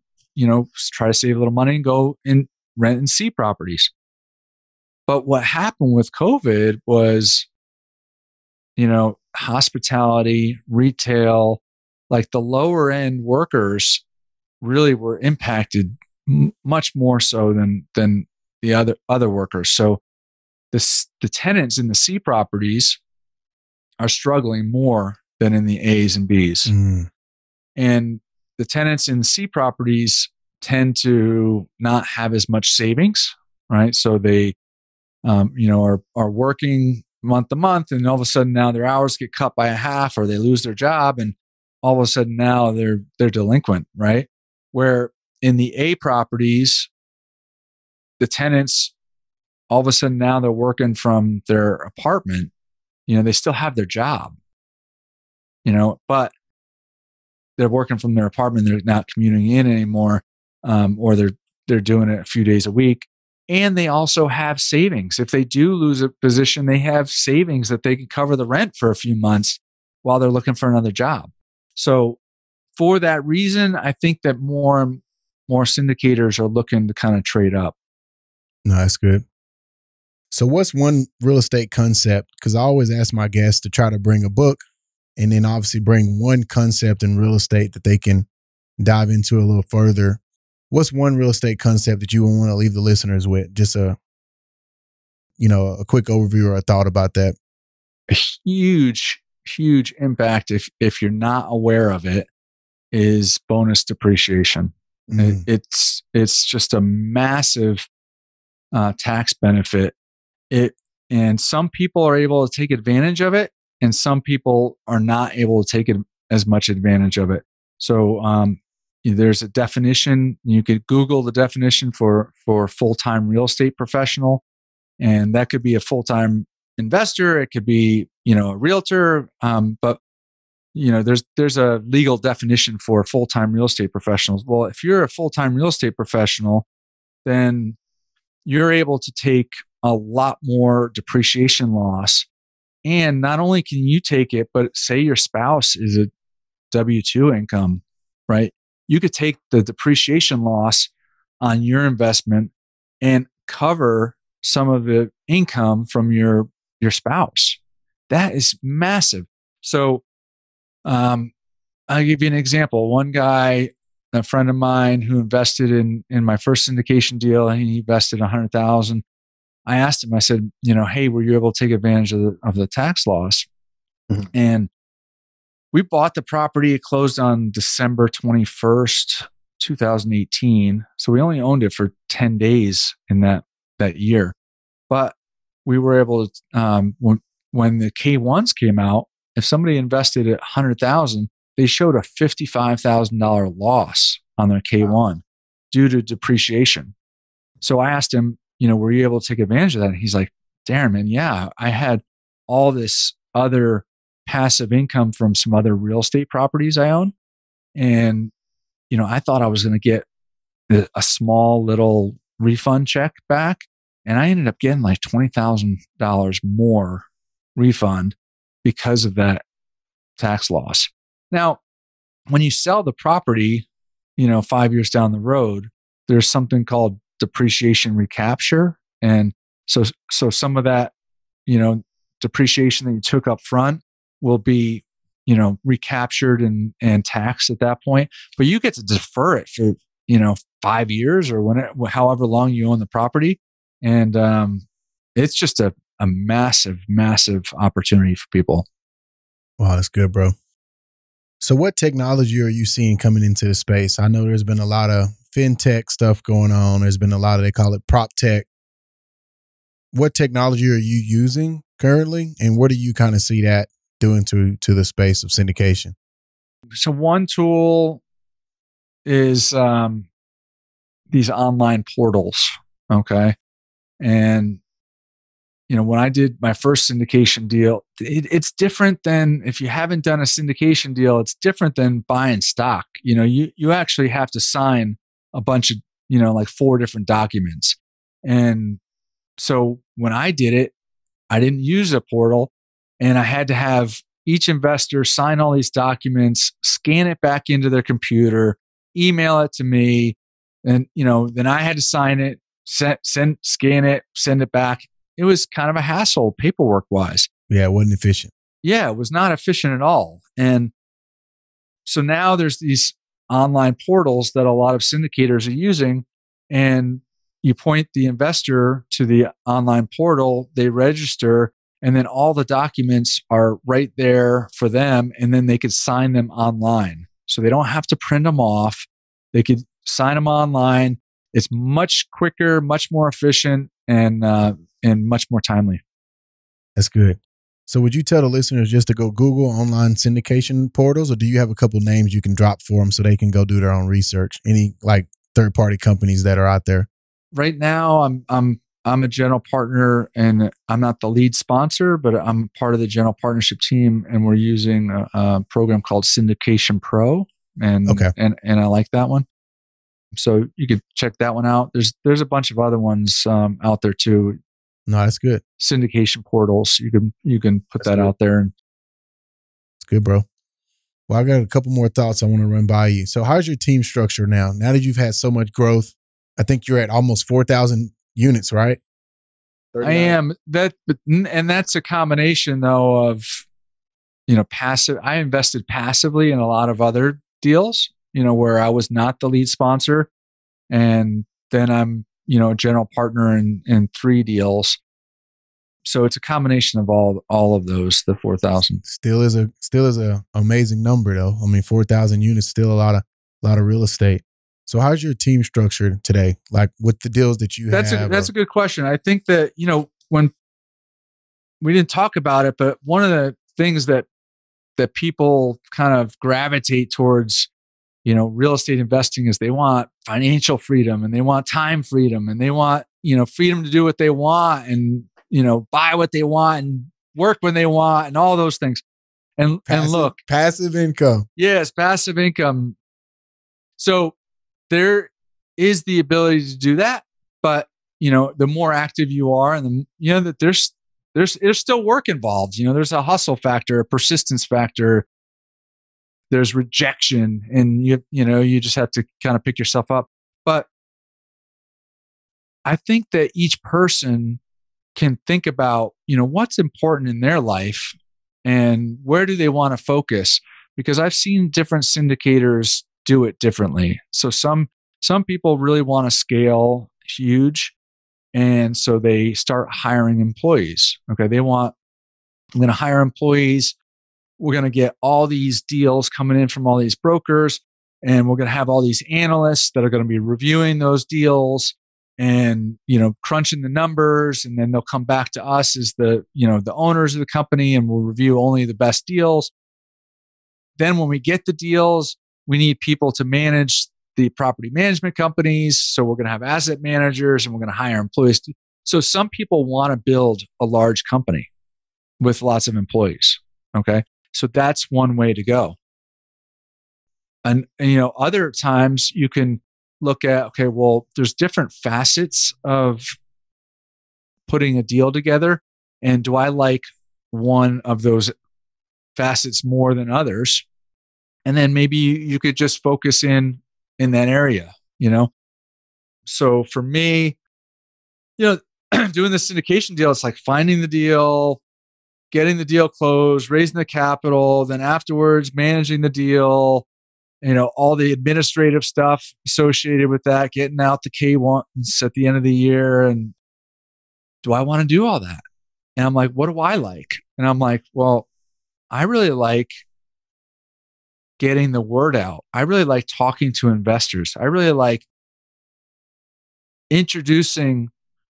try to save a little money and go in rent in C properties. But what happened with COVID was, hospitality, retail, like the lower end workers really were impacted much more so than the other workers. So the tenants in the C properties are struggling more than in the A's and B's. Mm. And the tenants in the C properties tend to not have as much savings, right? So they, are working month to month, and all of a sudden now their hours get cut by a half, or they lose their job, and all of a sudden now they're delinquent, right? Where in the A properties, the tenants, all of a sudden now they're working from their apartment. They still have their job, but they're working from their apartment. They're not commuting in anymore, or they're doing it a few days a week. And they also have savings. If they do lose a position, they have savings that they can cover the rent for a few months while they're looking for another job. So for that reason, I think that more and more syndicators are looking to kind of trade up. No, that's good. So what's one real estate concept? Because I always ask my guests to try to bring a book, and then obviously bring one concept in real estate that they can dive into a little further. What's one real estate concept that you want to leave the listeners with? Just a quick overview or a thought about that. A huge impact, if you're not aware of it, is bonus depreciation. Mm. It's just a massive tax benefit. And some people are able to take advantage of it, and some people are not able to take as much advantage of it. So there's a definition. You could Google the definition for full-time real estate professional, and that could be a full-time investor. It could be, a realtor. But there's a legal definition for full-time real estate professionals. Well, if you're a full-time real estate professional, then you're able to take a lot more depreciation loss. And not only can you take it, but say your spouse is a W-2 income, right? You could take the depreciation loss on your investment and cover some of the income from your spouse. That is massive. So I'll give you an example. One guy, a friend of mine who invested in my first syndication deal, and he invested $100,000. I asked him, I said, hey, were you able to take advantage of the tax loss? Mm-hmm. And we bought the property. It closed on December 21st, 2018. So we only owned it for 10 days in that year. But we were able to, when the K1s came out, if somebody invested at $100,000, they showed a $55,000 loss on their K1 due to depreciation. So I asked him, were you able to take advantage of that? And he's like, Darin, man, yeah, I had all this other passive income from some other real estate properties I own. And, I thought I was going to get a small little refund check back. And I ended up getting like $20,000 more refund because of that tax loss. Now, when you sell the property, 5 years down the road, there's something called depreciation recapture. And so some of that, depreciation that you took up front will be recaptured and taxed at that point. But you get to defer it for, 5 years or however long you own the property. And it's just a massive, massive opportunity for people. Wow, that's good, bro. So what technology are you seeing coming into the space? I know there's been a lot of fintech stuff going on. There's been a lot of, they call it prop tech. What technology are you using currently? And what do you kind of see that doing to the space of syndication? So one tool is these online portals. Okay. And, when I did my first syndication deal, it's different than, if you haven't done a syndication deal, it's different than buying stock. You actually have to sign a bunch of, like 4 different documents. And so when I did it, I didn't use a portal, and I had to have each investor sign all these documents, scan it back into their computer, email it to me. And, then I had to sign it, scan it, send it back. It was kind of a hassle paperwork wise. Yeah, it wasn't efficient. Yeah, it was not efficient at all. And so now there's these online portals that a lot of syndicators are using, and you point the investor to the online portal, they register, and then all the documents are right there for them, and then they could sign them online. So they don't have to print them off. They could sign them online. It's much quicker, much more efficient, and much more timely. That's good. So would you tell the listeners just to go Google online syndication portals, or do you have a couple names you can drop for them so they can go do their own research? Any like third-party companies that are out there? Right now, I'm a general partner, and I'm not the lead sponsor, but I'm part of the general partnership team, and we're using a program called Syndication Pro, and I like that one. So you could check that one out. There's a bunch of other ones out there too. No, that's good. Syndication portals. You can put that out there. It's good, bro. Well, I got a couple more thoughts I want to run by you. So how's your team structure now? Now that you've had so much growth, I think you're at almost 4,000 units, right? 39. I am. And that's a combination though of, passive. I invested passively in a lot of other deals, where I was not the lead sponsor. And then I'm, a general partner in 3 deals. So it's a combination of all of those, the 4,000. Still is a amazing number though. I mean, 4,000 units, still a lot of real estate. So how's your team structured today? Like with the deals that you have? That's a good question. I think that, when we didn't talk about it, but one of the things that people kind of gravitate towards, real estate investing is they want financial freedom, and they want time freedom, and they want, freedom to do what they want, and, buy what they want and work when they want, and all those things. And look, passive income. Yes, passive income. So there is the ability to do that, but the more active you are, and that there's still work involved. There's a hustle factor, a persistence factor. There's rejection, and you just have to kind of pick yourself up. But I think that each person can think about, what's important in their life and where do they want to focus? Because I've seen different syndicators do it differently. So some people really want to scale huge, and so they start hiring employees. Okay, I'm going to hire employees. We're going to get all these deals coming in from all these brokers, and we're going to have all these analysts that are going to be reviewing those deals and, crunching the numbers. And then they'll come back to us as the owners of the company, and we'll review only the best deals. Then when we get the deals, we need people to manage the property management companies. So we're going to have asset managers, and we're going to hire employees. So some people want to build a large company with lots of employees. Okay. So that's one way to go. And other times you can look at, okay, well, there's different facets of putting a deal together. And do I like one of those facets more than others? And then maybe you could just focus in that area, So for me, doing the syndication deal, it's like finding the deal, getting the deal closed, raising the capital, then afterwards managing the deal, all the administrative stuff associated with that, getting out the K-1s at the end of the year. And do I want to do all that? And I'm like, what do I like? And I'm like, well, I really like getting the word out. I really like talking to investors. I really like introducing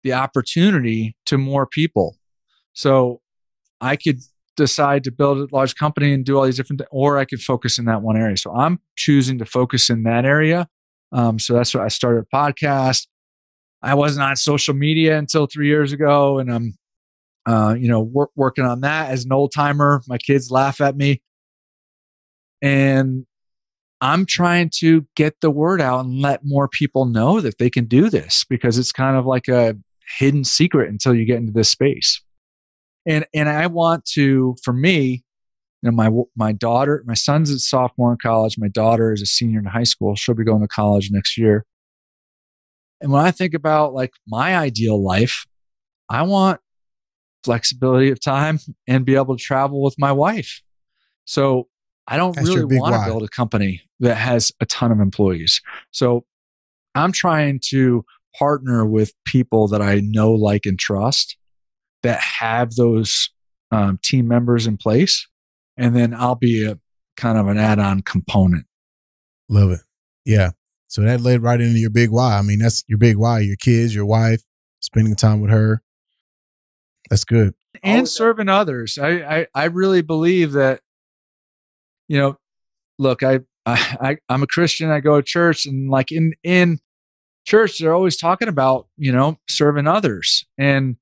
the opportunity to more people. So I could decide to build a large company and do all these different things, or I could focus in that one area. So I'm choosing to focus in that area. So that's what I started a podcast. I wasn't on social media until 3 years ago, and I'm, working on that as an old timer. My kids laugh at me, and I'm trying to get the word out and let more people know that they can do this, because it's kind of like a hidden secret until you get into this space. And I want to, for me, my daughter, my son's a sophomore in college. My daughter is a senior in high school. She'll be going to college next year. And when I think about like my ideal life, I want flexibility of time and be able to travel with my wife. So I don't really want to build a company that has a ton of employees. So I'm trying to partner with people that I know, like, and trust, that have those team members in place. And then I'll be a kind of an add-on component. Love it. Yeah. So that led right into your big why. I mean, that's your big why, your kids, your wife, spending time with her. That's good. And serving others. I really believe that, look, I'm a Christian. I go to church, and like in church, they're always talking about, serving others. And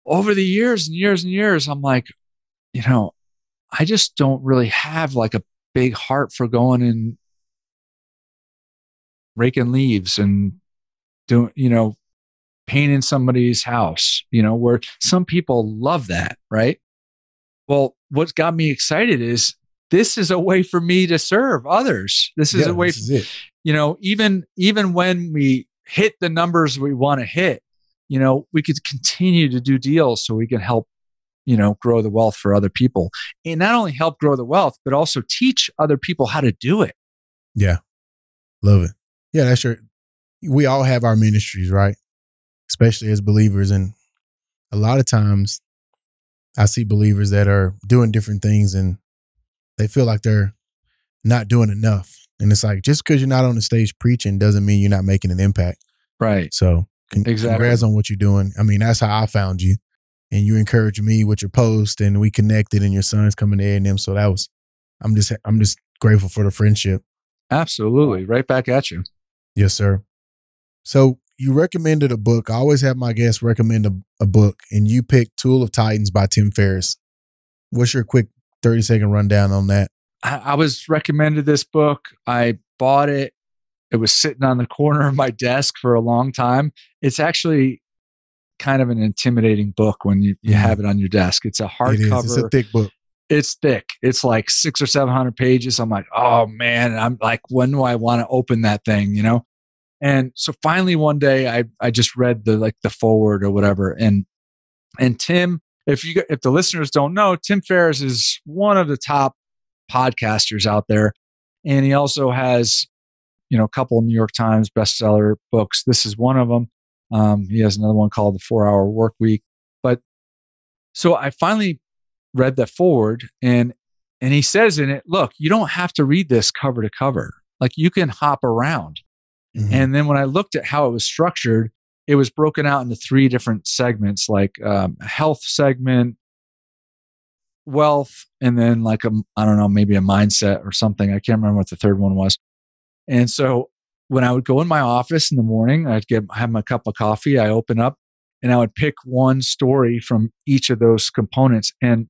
over the years and years and years, I'm like, I just don't really have like a big heart for going and raking leaves and doing, painting somebody's house, where some people love that, right? Well, what's got me excited is this is a way for me to serve others. This is a way, even when we hit the numbers we want to hit, we could continue to do deals so we can help, grow the wealth for other people, and not only help grow the wealth, but also teach other people how to do it. Yeah. Love it. Yeah, that's sure. We all have our ministries, right? Especially as believers. And a lot of times I see believers that are doing different things and they feel like they're not doing enough. And it's like, just because you're not on the stage preaching doesn't mean you're not making an impact. Right. So congrats on what you're doing. I mean, that's how I found you. And you encouraged me with your post, and we connected, and your son's coming to A&M. So I'm just grateful for the friendship. Absolutely. Right back at you. Yes, sir. So you recommended a book. I always have my guests recommend a book, and you picked Tool of Titans by Tim Ferris. What's your quick 30-second rundown on that? I was recommended this book. I bought it. It was sitting on the corner of my desk for a long time. It's actually kind of an intimidating book when you have it on your desk. It's a hardcover. It's a thick book. It's thick. It's like 600 or 700 pages. I'm like, oh man. And I'm like, when do I want to open that thing? And so finally one day I just read the foreword or whatever. And Tim, if the listeners don't know, Tim Ferris is one of the top podcasters out there. And he also has, a couple of New York Times bestseller books. This is one of them. He has another one called The 4-Hour Workweek. But so I finally read that forward, and he says in it, look, you don't have to read this cover to cover. Like, you can hop around. Mm-hmm. And then when I looked at how it was structured, it was broken out into 3 different segments, like a health segment, wealth, and then like maybe a mindset or something. I can't remember what the third one was. And so when I would go in my office in the morning, I'd have my cup of coffee, I open up, and I would pick one story from each of those components. And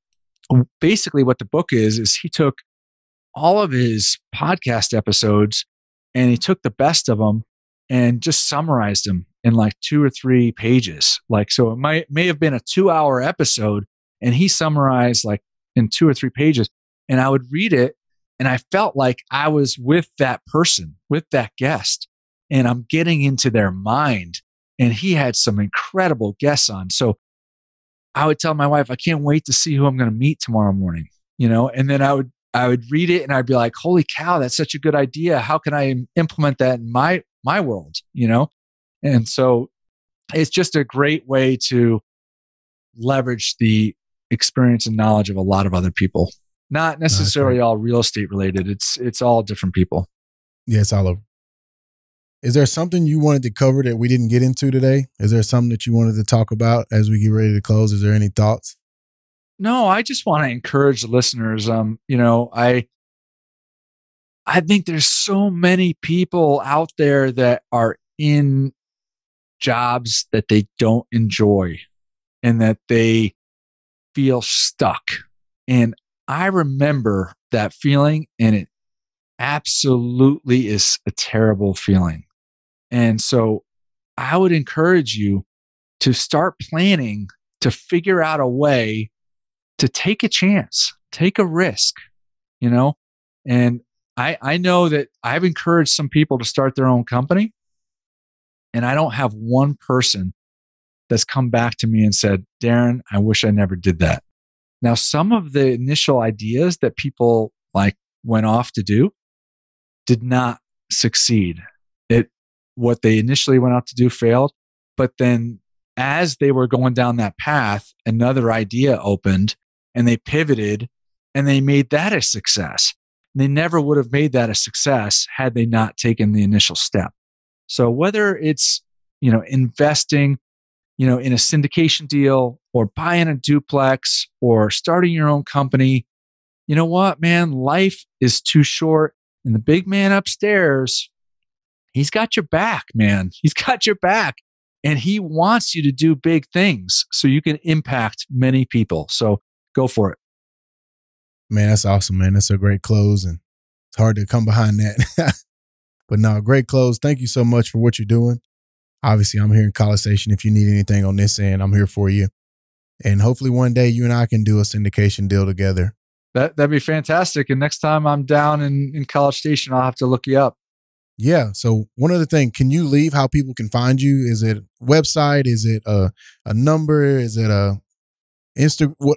basically what the book is he took all of his podcast episodes and he took the best of them and just summarized them in like 2 or 3 pages. Like, so it may have been a 2-hour episode, and he summarized like in 2 or 3 pages, and I would read it. And I felt like I was with that person, with that guest, and I'm getting into their mind. And he had some incredible guests on. So I would tell my wife, I can't wait to see who I'm going to meet tomorrow morning, you know? And then I would read it and I'd be like, holy cow, that's such a good idea. How can I implement that in my world, you know? And so it's just a great way to leverage the experience and knowledge of a lot of other people. Not necessarily all real estate related. It's all different people. Yeah, it's all over. Is there something you wanted to cover that we didn't get into today? Is there something that you wanted to talk about as we get ready to close? Is there any thoughts? No, I just want to encourage the listeners. You know, I think there's so many people out there that are in jobs that they don't enjoy and that they feel stuck. And I remember that feeling, and it absolutely is a terrible feeling. And so I would encourage you to start planning to figure out a way to take a chance, take a risk, you know? And I know that I've encouraged some people to start their own company, and I don't have one person that's come back to me and said, Darin, I wish I never did that. Now, some of the initial ideas that people like went off to do did not succeed. What they initially went out to do failed. But then as they were going down that path, another idea opened and they pivoted and they made that a success. They never would have made that a success had they not taken the initial step. So whether it's, you know, investing, you know, in a syndication deal or buying a duplex or starting your own company, you know what, man, life is too short. And the big man upstairs, he's got your back, man. He's got your back. And he wants you to do big things so you can impact many people. So go for it. Man, that's awesome, man. That's a great close. And it's hard to come behind that. But no, great close. Thank you so much for what you're doing. Obviously, I'm here in College Station. If you need anything on this end, I'm here for you. And hopefully one day you and I can do a syndication deal together. That'd be fantastic. And next time I'm down in College Station, I'll have to look you up. Yeah. So one other thing, can you leave how people can find you? Is it a website? Is it a number? Is it a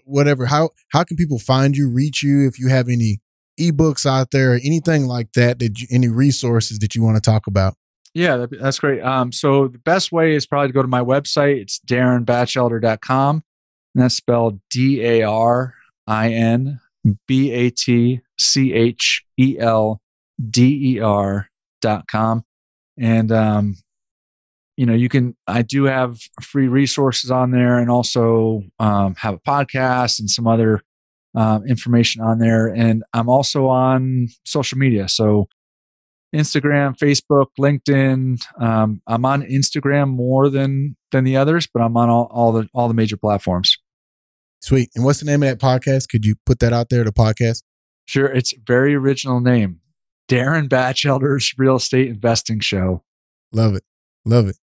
whatever? How can people find you, reach you? If you have any ebooks out there, or anything like that, any resources that you want to talk about? Yeah, that's great. So the best way is probably to go to my website. It's darinbatchelder.com. And that's spelled DarinBatchelder.com. And, you know, I do have free resources on there, and also have a podcast and some other information on there. And I'm also on social media. So Instagram, Facebook, LinkedIn. I'm on Instagram more than the others, but I'm on all the major platforms. Sweet. And what's the name of that podcast? Could you put that out there, the podcast? Sure. It's a very original name. Darin Batchelder's Real Estate Investing Show. Love it. Love it.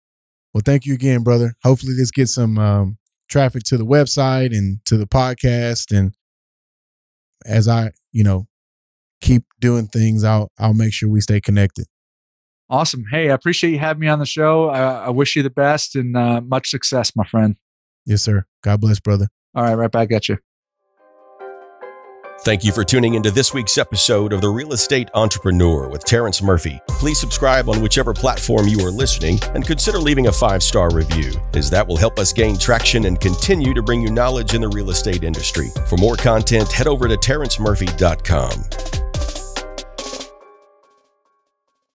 Well, thank you again, brother. Hopefully this gets some traffic to the website and to the podcast. And as I, keep doing things, I'll make sure we stay connected. Awesome. Hey, I appreciate you having me on the show. I wish you the best and much success, my friend. Yes, sir. God bless, brother. All right. Right back at you. Thank you for tuning into this week's episode of The Real Estate Entrepreneur with Terrence Murphy. Please subscribe on whichever platform you are listening and consider leaving a 5-star review, as that will help us gain traction and continue to bring you knowledge in the real estate industry. For more content, head over to terrencemurphy.com.